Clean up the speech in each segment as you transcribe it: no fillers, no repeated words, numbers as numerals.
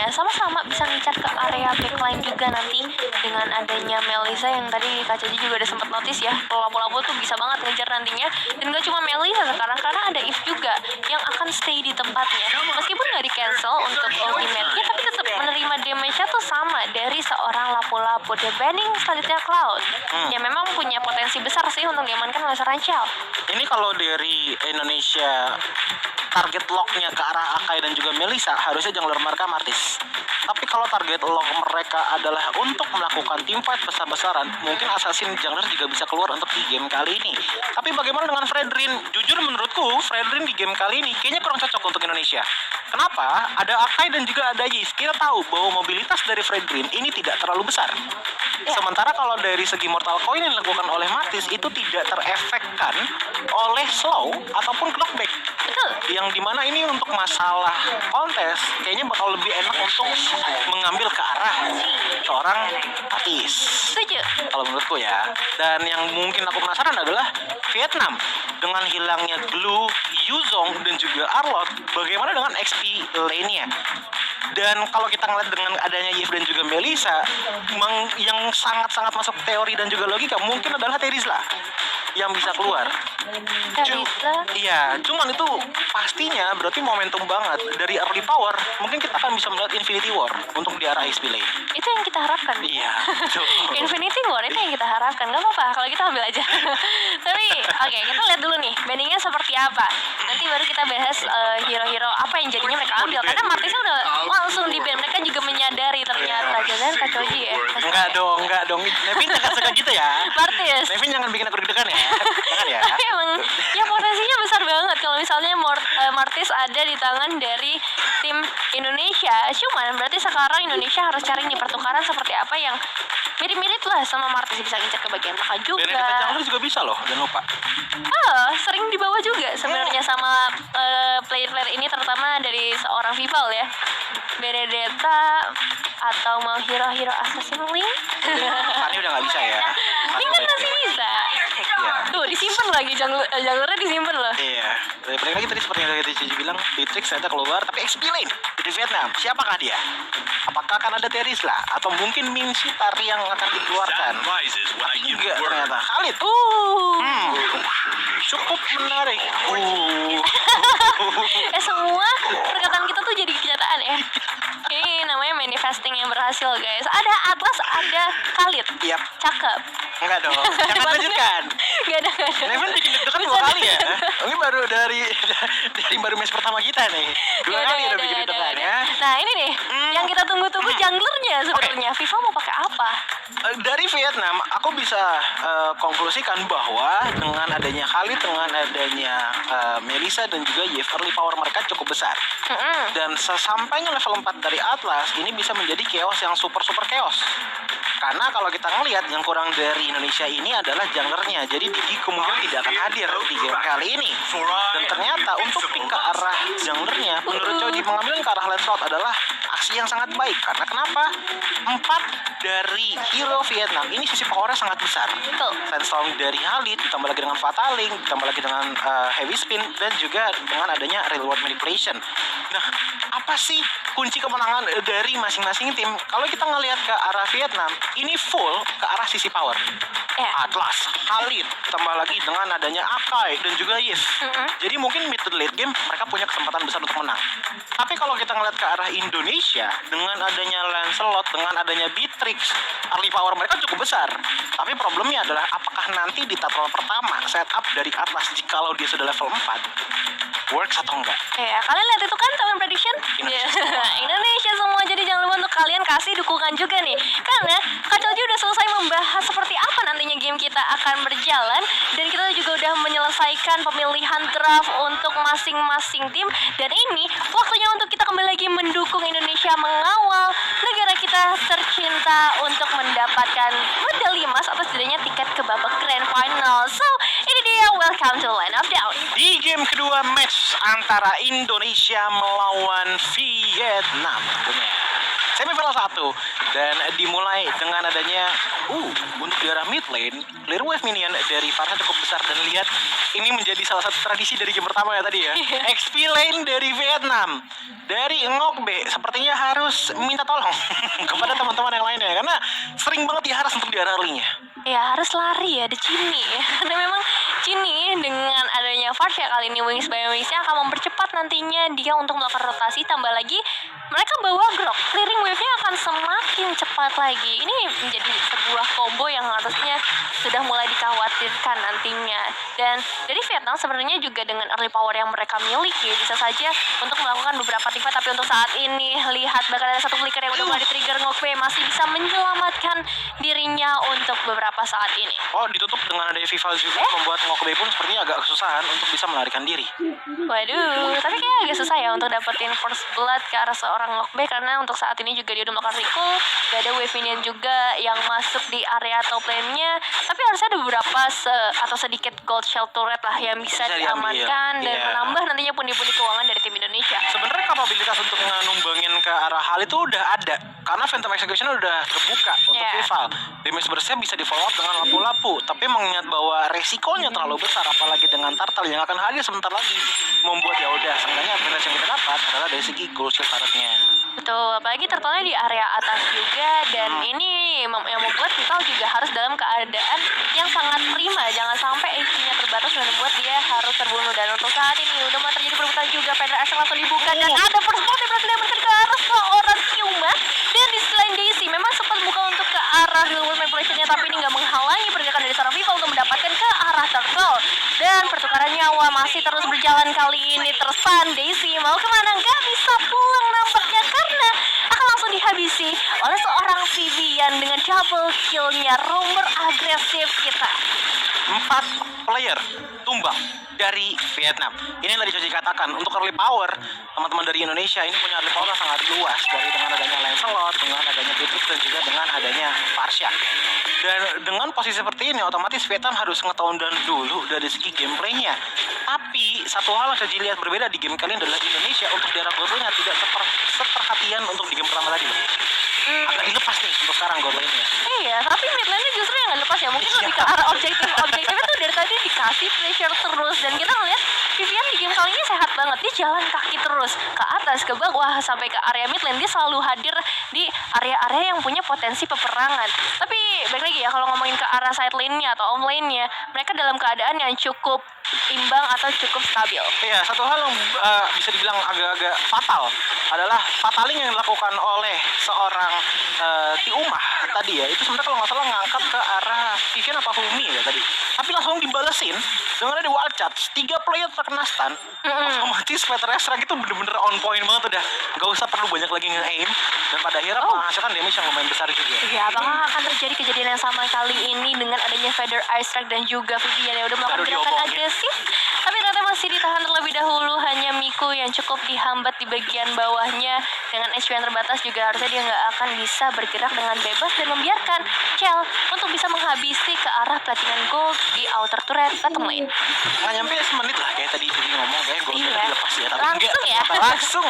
sebenarnya sama-sama bisa ngincar ke area backline juga nanti dengan adanya Melisa yang tadi Kak Coji juga udah sempat notice ya, lapu-lapu tuh bisa banget ngejar nantinya. Dan gak cuma Melisa sekarang, karena ada Eve juga yang akan stay di tempatnya. Meskipun gak di cancel untuk ultimate-nya, tapi tetap menerima damage-nya tuh sama dari seorang lapu-lapu dibanding selanjutnya Cloud yang memang punya potensi besar sih untuk diamankan oleh seorang Chell. Ini kalau dari Indonesia target lock-nya ke arah Akai dan juga Melisa harusnya jungler mereka Martis. Tapi kalau target lock mereka adalah untuk melakukan teamfight besar-besaran, mungkin Assassin jungler juga bisa keluar untuk di game kali ini. Tapi bagaimana dengan Fredrin? Jujur menurutku Fredrin di game kali ini kayaknya kurang cocok untuk Indonesia. Kenapa? Ada Akai dan juga ada Yiv. Kita tahu bahwa mobilitas dari Fredrin ini tidak terlalu besar. Sementara kalau dari segi mortal coin yang dilakukan oleh Martis itu tidak terefekkan oleh slow ataupun knockback. Betul. Yang dimana ini untuk masalah kontes kayaknya bakal lebih enak untuk mengambil ke arah seorang Martis. Setuju. Kalau menurutku ya. Dan yang mungkin aku penasaran adalah Vietnam dengan hilangnya Glue, Yuzong dan juga Arlot, bagaimana dengan XP lane-nya? Dan kalau kita ngeliat dengan adanya Yiv dan juga Melisa, yang sangat-sangat masuk teori dan juga logika mungkin adalah Terizla yang bisa keluar. Terizla? Iya, cuman itu pastinya berarti momentum banget dari early power. Mungkin kita akan bisa melihat Infinity War untuk di arah XP lane. Itu yang kita harapkan. Iya. Infinity War itu yang kita harapkan. Gak apa-apa kalau kita ambil aja. Tapi oke, kita lihat dulu nih bandingnya seperti apa. Nanti baru kita bahas hero-hero apa yang jadinya mereka ambil. Karena Martisnya udah langsung di band. Mereka juga menyadari ternyata. Jangan Kak Coji ya. Enggak dong. Nevin jangan suka gitu ya. Martis. Nevin jangan bikin aku deg-degan ya. Jangan ya. Tapi emang ya potensinya besar banget kalau misalnya Martis ada di tangan dari tim Indonesia. Cuman berarti sekarang Indonesia harus cari nih pertukaran seperti apa yang mirip-mirip lah sama Martis, bisa ngincar ke bagian belakang juga. Benedetta Jungler juga bisa loh, jangan lupa. Sering dibawa juga sebenarnya sama player-player ini, terutama dari seorang Vival ya. Benedetta atau mau hero-hero Assassin Link. Fanny udah nggak bisa ya. Ini kan masih bisa. Iya. Tuh disimpan lagi junglernya disimpan loh. Iya. Balik lagi tadi seperti yang tadi Cici bilang, Beatrix ternyata keluar, tapi XP lane dari Vietnam. Siapakah dia? Apakah akan ada Terizla atau mungkin Min Sitar yang akan dikeluarkan? Enggak ternyata. Khalid. Cukup menarik. Semua perkataan kita tuh jadi kenyataan ya. Ini namanya manifesting yang berhasil guys. Ada Atlas, ada Khalid. Yap. Cakep. Enggak dong. Jangan lanjutkan. Gak ada. Nevin bikin deg-degan 2 kali ya. Ini baru dari baru match pertama kita nih. 2 kali udah bikin deg-degan ya. Nah ini nih yang kita tunggu-tunggu junglernya sebenarnya. Viva mau pakai apa? Dari Vietnam, aku bisa konklusikan bahwa dengan adanya Khalid, dengan adanya Melisa dan juga Yiv, early power mereka cukup besar. Dan sesampainya level 4 dari Atlas, ini bisa menjadi chaos yang super-super chaos. Karena kalau kita ngelihat yang kurang dari Indonesia ini adalah junglernya. Jadi Digi kemungkinan tidak akan hadir di game kali ini. Dan ternyata untuk pick ke arah junglernya, menurut Coji mengambil ke arah Lancelot adalah aksi yang sangat baik. Karena kenapa? 4 dari hero Vietnam ini sisi powernya sangat besar. Sandstorm dari Khalid, ditambah lagi dengan Fataling, ditambah lagi dengan Heavy Spin, dan juga dengan adanya Reward Manipulation. Nah, apa sih kunci kemenangan dari masing-masing tim? Kalau kita ngelihat ke arah Vietnam, ini full ke arah sisi power. Atlas, Khalid, tambah lagi dengan adanya Akai dan juga Yiv. Jadi mungkin mid to late game mereka punya kesempatan besar untuk menang. Tapi kalau kita ngeliat ke arah Indonesia, dengan adanya Lancelot, dengan adanya Beatrix, early power mereka cukup besar. Tapi problemnya adalah apakah nanti di tutorial pertama setup dari Atlas jikalau dia sudah level 4 works atau enggak? Kalian lihat itu kan talent prediction? Indonesia semua. Jadi jangan lupa untuk kalian kasih dukungan juga nih. Karena Kak Coji udah selesai membahas seperti apa nantinya game kita akan berjalan, dan kita juga udah menyelesaikan pemilihan draft untuk masing-masing tim. Dan ini waktunya untuk kita kembali lagi mendukung Indonesia, mengawal negara kita tercinta untuk mendapatkan medali emas atau setidaknya tiket ke babak grand final. So, ini dia, welcome to Line of Down. Di game kedua match antara Indonesia melawan Vietnam. semifinal 1 dan dimulai dengan adanya untuk juara mid lane clear wave minion dari Farsa cukup besar, dan lihat ini menjadi salah satu tradisi dari game pertama ya tadi ya. XP lane dari Vietnam dari Ngokbe sepertinya harus minta tolong kepada teman-teman yang lainnya karena sering banget diharas untuk di early-nya. Ya harus lari ya, ada Cini karena memang Cini dengan adanya Farsha kali ini Wings by Wings-nya akan mempercepat nantinya dia untuk melakukan rotasi, tambah lagi mereka bawa Grok, clearing wave-nya akan semakin cepat lagi. Ini menjadi sebuah combo yang harusnya sudah mulai dikhawatirkan nantinya. Dan dari Vietnam sebenarnya juga dengan early power yang mereka miliki bisa saja untuk melakukan beberapa tipe, tapi untuk saat ini lihat bakal ada satu flicker yang udah mulai di-trigger. Ngokbe masih bisa menyelamatkan dirinya untuk beberapa saat ini. Oh, ditutup dengan ada Vival juga membuat Ngokbe pun sepertinya agak kesusahan untuk bisa melarikan diri. Waduh, tapi kayak agak susah ya untuk dapetin first blood ke arah seorang Ngokbe karena untuk saat ini juga dia udah melakukan recall, gak ada wave minion juga yang masuk di area top lane-nya, tapi harusnya ada beberapa atau sedikit gold shell turret lah yang bisa diamankan dan menambah nantinya pundi-pundi keuangan dari tim Indonesia. Sebenarnya kapabilitas untuk numbangin ke arah hal itu udah ada karena Phantom Execution udah terbuka untuk Vival. Damage burst-nya bisa di follow up dengan lapu-lapu, tapi mengingat bahwa resikonya terlalu besar apalagi dengan Turtle yang akan hadir sebentar lagi, membuat ya udah seenggaknya advantage yang kita dapat adalah dari segi gold shell turretnya. Betul, apalagi Turtle-nya di area atas juga, dan ini yang membuat Vival juga harus dalam keadaan yang sangat prima, jangan sampai HP-nya terbatas dan membuat dia harus terbunuh. Dan untuk saat ini udah mau terjadi perebutan juga, Pedro Asher langsung dibuka dan ada first blood yang berhasil diamankan ke arah seorang Yuma, dan di selain Daisy memang sempat buka untuk ke arah real world manipulation-nya, tapi ini nggak menghalangi pergerakan dari seorang Vival untuk mendapatkan ke arah Turtle. Dan pertukaran nyawa masih terus berjalan, kali ini tersan Daisy mau kemana, nggak bisa pulang nampaknya karena akan langsung dihabisi oleh seorang Vivian dengan double kill-nya. Romer agresif kita. 4 player tumbang dari Vietnam. Ini yang tadi Joji katakan, untuk early power teman-teman dari Indonesia ini punya early power yang sangat luas, dari dengan adanya Lancelot, dengan adanya Beatrix, dan juga dengan adanya Farsha. Dan dengan posisi seperti ini otomatis Vietnam harus nge-tone down dulu dari segi gameplaynya. Tapi satu hal yang Joji lihat berbeda di game kali ini adalah Indonesia untuk di arah goal-nya tidak seperhatian untuk di game pertama tadi loh. Agak dilepas nih untuk sekarang goal line-nya. Iya, tapi mid lane-nya justru yang nggak lepas ya. Mungkin lebih ke arah objektifnya tuh dari tadi dikasih pressure terus, dan kita ngeliat Vivian di game kali ini sehat banget. Dia jalan kaki terus ke atas, ke bawah, sampai ke area mid lane. Dia selalu hadir di area-area yang punya potensi peperangan. Tapi balik lagi ya, kalau ngomongin ke arah side lane-nya atau off lane-nya, mereka dalam keadaan yang cukup imbang atau cukup stabil. Iya, satu hal yang bisa dibilang agak-agak fatal adalah fataling yang dilakukan oleh seorang Tiumah tadi ya. Itu sebenarnya kalau nggak salah ngangkat ke arah Vivian apa Humi ya tadi. Tapi langsung dibalesin dengan ada wild charge. 3 player terkena stun. Otomatis Peter Esrak itu bener-bener on point banget udah. Gak usah perlu banyak lagi nge-aim. Dan pada akhirnya menghasilkan damage yang lumayan besar juga. Iya, apakah akan terjadi kejadian yang sama kali ini dengan adanya Feather Ice dan juga Vivian yang udah melakukan gerakan agresif? Tapi ternyata masih ditahan terlebih dahulu. Hanya Miku yang cukup dihambat di bagian bawahnya. Dengan HP yang terbatas juga harusnya dia nggak akan bisa bergerak dengan bebas dan membiarkan Kel untuk bisa menghabisi ke arah Platinum Gold di outer turret bottom lane. Nggak nyampe semenit lah kayak tadi ngomong, kayak gold dilepas ya. Tapi langsung enggak, langsung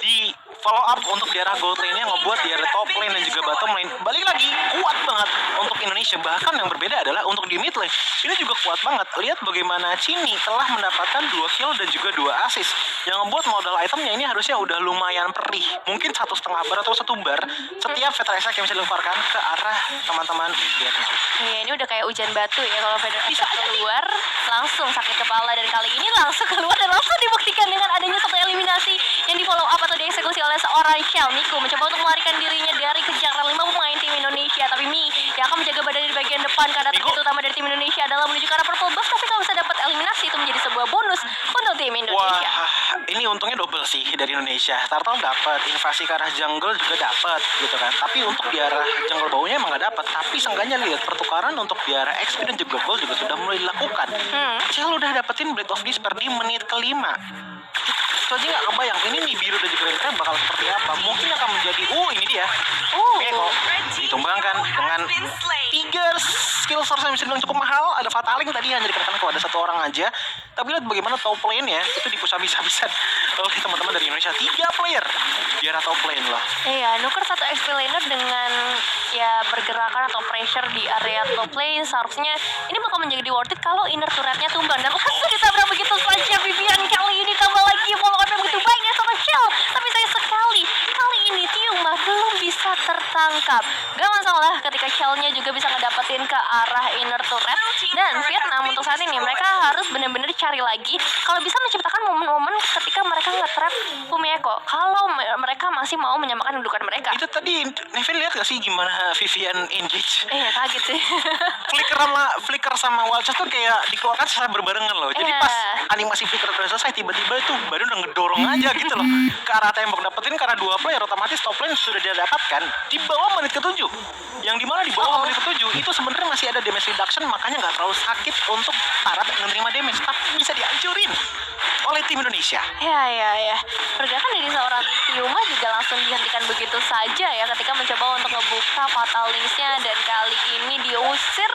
di follow up untuk di arah gold lane-nya, ngebuat di arah top lane dan juga bottom lane balik lagi kuat banget untuk Indonesia. Bahkan yang berbeda adalah untuk di mid lane ini juga kuat banget. Lihat bagaimana Cini telah mendapatkan 2 kill dan juga 2 assist yang membuat modal itemnya ini harusnya udah lumayan perih, mungkin 1,5 bar atau 1 bar setiap Veteresa yang bisa dilemparkan ke arah teman-teman Vietnam. Iya, ini udah kayak hujan batu ya. Kalau Veteresa keluar langsung sakit kepala, dan kali ini langsung keluar dan langsung dibuktikan dengan adanya satu eliminasi yang di follow up atau dieksekusi oleh seorang Shell. Miku mencoba untuk melarikan dirinya dari kejaran 5 pemain tim Indonesia, tapi Mi yang akan menjaga badan di bagian depan karena target utama dari tim Indonesia adalah menuju ke arah purple buff. Tapi kalau bisa dapat eliminasi itu menjadi sebuah bonus untuk tim Indonesia. Wah, ini untungnya double sih dari Indonesia. Turtle dapat, invasi ke arah jungle juga dapat gitu kan. Tapi untuk di arah jungle baunya emang nggak dapat. Tapi seenggaknya lihat pertukaran untuk di arah XP dan juga gold juga sudah mulai dilakukan. Shell udah dapetin Blade of Despair di menit ke-5. Itu aja nggak kebayang ini nih biru dan juga Green bakal seperti apa. Mungkin akan menjadi ini dia Gecko ditumbangkan dengan 3 skill source yang bisa dibilang cukup mahal. Ada Fataling tadi hanya dikenakan kepada 1 orang aja. Tapi lihat bagaimana top lane-nya itu dipush habis-habisan oleh teman-teman dari Indonesia. 3 player biar top lane loh. Iya, nuker satu XP laner dengan ya pergerakan atau pressure di area top lane, seharusnya ini bakal menjadi worth it kalau inner turretnya tumbang. Dan langsung ditabrak begitu saja Vivian. Kali ini tambah lagi follow-up begitu baik dari sama Shell, tapi sayang sekali kali ini Tiuma belum bisa tertangkap. Gak masalah ketika Shell-nya juga bisa ngedapetin ke arah inner turret. Dan Vietnam untuk saat ini mereka harus benar-benar cari lagi kalau bisa menciptakan momen-momen ketika mereka nge-trap Pumieko, kalau mereka masih mau menyamakan kedudukan mereka. Itu tadi Nevin lihat gak sih gimana Vivian engage? Iya, kaget sih. Flicker sama Wild Charge tuh kayak dikeluarkan secara berbarengan loh. Jadi pas animasi Flicker udah selesai, tiba-tiba itu baru udah ngedorong aja gitu loh ke arah tembok, dapetin karena 2 player, otomatis top lane sudah dia dapatkan di bawah menit ke-7. Yang dimana di bawah menit ke-7 itu sebenarnya masih ada damage reduction, makanya nggak terlalu sakit untuk para menerima damage, tapi bisa dihancurin oleh tim Indonesia. Ya. Pergerakan dari seorang Tiuma juga langsung dihentikan begitu saja ya ketika mencoba untuk ngebuka Fatal Links-nya, dan kali ini diusir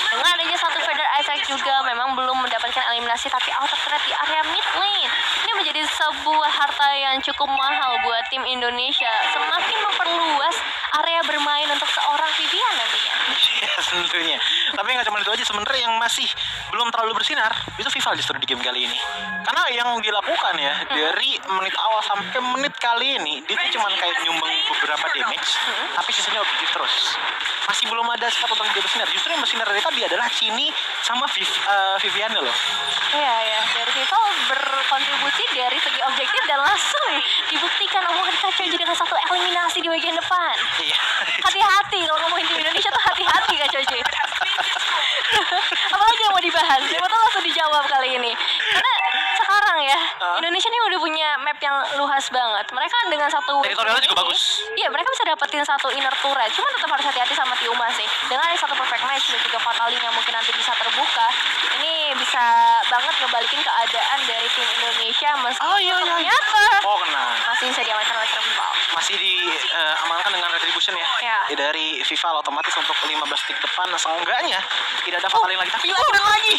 dengan adanya satu Feather Isaac juga memang belum mendapatkan eliminasi, tapi auto threat di area mid lane. Ini menjadi sebuah harta yang cukup mahal buat tim Indonesia, semakin memperluas area bermain untuk seorang Vivian nantinya. Iya tentunya. Tapi nggak cuma itu aja sebenarnya yang masih belum terlalu bersinar itu Vival justru di game kali ini. Karena yang dilakukan ya dari menit awal sampai menit kali ini dia tuh cuma kayak nyumbang beberapa damage, tapi sisanya objektif terus. Masih belum ada spot untuk dia bersinar. Justru yang bersinar dari tadi adalah Chini sama Vivian loh. Iya. Dari Vival berkontribusi dari segi objektif dan langsung dibuktikan omongan kacau jadi dengan satu eliminasi di bagian depan. Iya. Hati-hati kalau ngomongin tim Indonesia tuh hati-hati Kak Coci. Apalagi yang mau dibahas, siapa tuh langsung dijawab kali ini. Karena sekarang ya Indonesia ini udah punya map yang luas banget. Mereka dengan satu Teritorialnya juga bagus. Iya, mereka bisa dapetin satu inner turret. Cuma tetap harus hati-hati sama Tiuma sih. Dengan ada satu perfect match dan juga Fatalin yang mungkin nanti bisa terbuka, ini bisa banget ngebalikin keadaan dari tim Indonesia. Ternyata kena. masih bisa diamankan oleh Vival. Masih diamankan dengan retribution ya. Dari Vival otomatis untuk 15 detik depan seenggaknya tidak ada fatalin lagi, tapi lagi.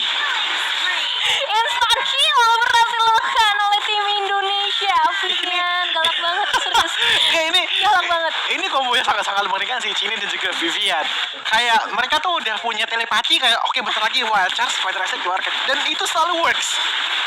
Instant kill berhasil dilakukan oleh tim Indonesia. Vivian galak banget, serius. Ini Galak banget. Ini kombonya sangat-sangat mengerikan sih, Chini dan juga Vivian. Kayak mereka tuh udah punya telepati kayak oke bentar lagi Wild Charge Spider Isaac keluarkan, dan itu selalu works.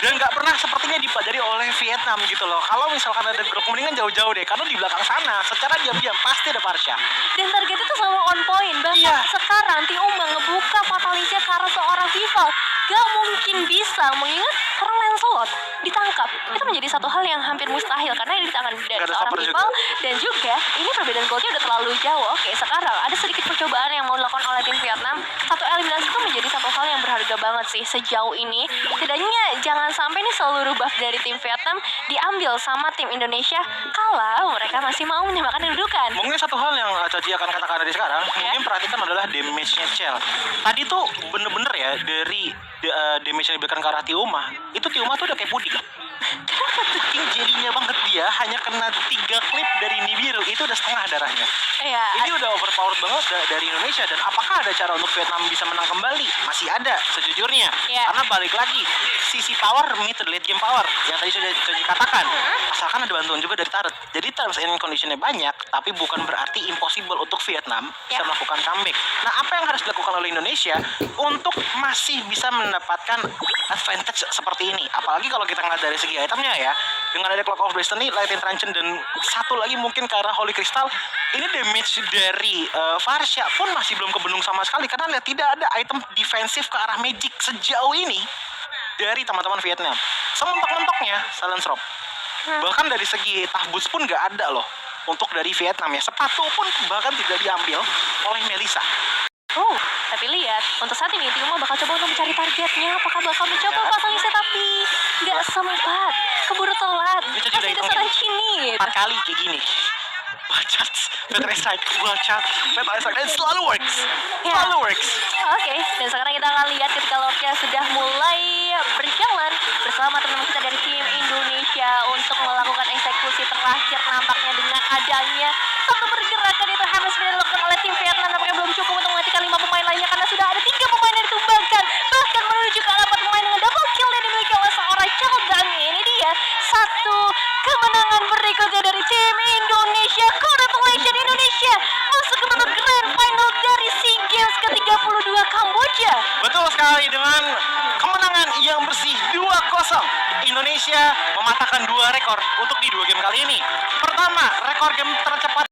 Dan nggak pernah sepertinya dipelajari oleh Vietnam gitu loh. Kalau misalkan ada grup mendingan jauh-jauh deh, karena di belakang sana secara diam-diam pasti ada Farsha. Dan target itu selalu on point. Bahkan sekarang Tiuma ngebuka fatalisnya karena seorang Vival gak mungkin bisa, mengingat orang Lancelot ditangkap. Itu menjadi satu hal yang hampir mustahil karena ini di tangan dari seorang Vival, dan juga ini perbedaan goldnya udah terlalu jauh. Oke, sekarang ada sedikit percobaan yang mau dilakukan oleh tim Vietnam. Satu eliminasi itu menjadi satu hal yang berharga banget sih sejauh ini. Setidaknya jangan sampai nih seluruh buff dari tim Vietnam diambil sama tim Indonesia kalau mereka masih mau menyamakan kedudukan. Mungkin satu hal yang Caci akan katakan dari sekarang, mungkin perhatikan adalah damage-nya Chell. Tadi tuh bener-bener ya dari damage yang diberikan ke arah Tiuma, itu Tiuma tuh udah kayak puding. Saking jadinya banget dia hanya kena 3 klip dari Nibiru, itu udah setengah darahnya. Iya. Ini udah overpowered banget dari Indonesia, dan apakah ada cara untuk Vietnam bisa menang kembali? Masih ada sejujurnya. Karena balik lagi sisi power mid to late game power yang tadi sudah dikatakan. Asalkan ada bantuan juga dari turret. Jadi terms and conditionnya banyak, tapi bukan berarti impossible untuk Vietnam bisa melakukan comeback. Nah, apa yang harus dilakukan oleh Indonesia untuk masih bisa mendapatkan advantage seperti ini? Apalagi kalau kita ngeliat dari segi itemnya ya, dengan ada Clock of Destiny, Lightning Truncheon, dan satu lagi mungkin ke arah Holy Crystal, ini damage dari Farsha pun masih belum kebendung sama sekali, karena lihat tidak ada item defensif ke arah magic sejauh ini dari teman-teman Vietnam. Sementok-mentoknya Silence Robe. Bahkan dari segi tahbus pun gak ada loh untuk dari Vietnam ya. Sepatu pun bahkan tidak diambil oleh Melissa. Tapi lihat, untuk saat ini Tiuma bakal coba untuk mencari targetnya. Apakah bakal mencoba fatalisnya, tapi nggak sempat, keburu telat. Masih ada seorang Chini. 4 kali kayak gini. Bacot, Feather Isaac, dan selalu works. Selalu works. Oke, dan sekarang kita akan lihat ketika Lordnya sudah mulai berjalan bersama teman-teman kita dari tim Indonesia untuk melakukan eksekusi terakhir, nampaknya dengan adanya satu pergerakan itu harus dilakukan oleh tim Vietnam. Nampaknya belum cukup untuk menghentikan 5 pemain lainnya karena sudah ada 3 pemain yang ditumbangkan, bahkan menuju ke arah 4 pemain dengan double kill yang dimiliki oleh seorang Chaldang. Ini dia satu kemenangan berikutnya dari tim Indonesia. Indonesia mematahkan 2 rekor untuk di 2 game kali ini. Pertama, rekor game tercepat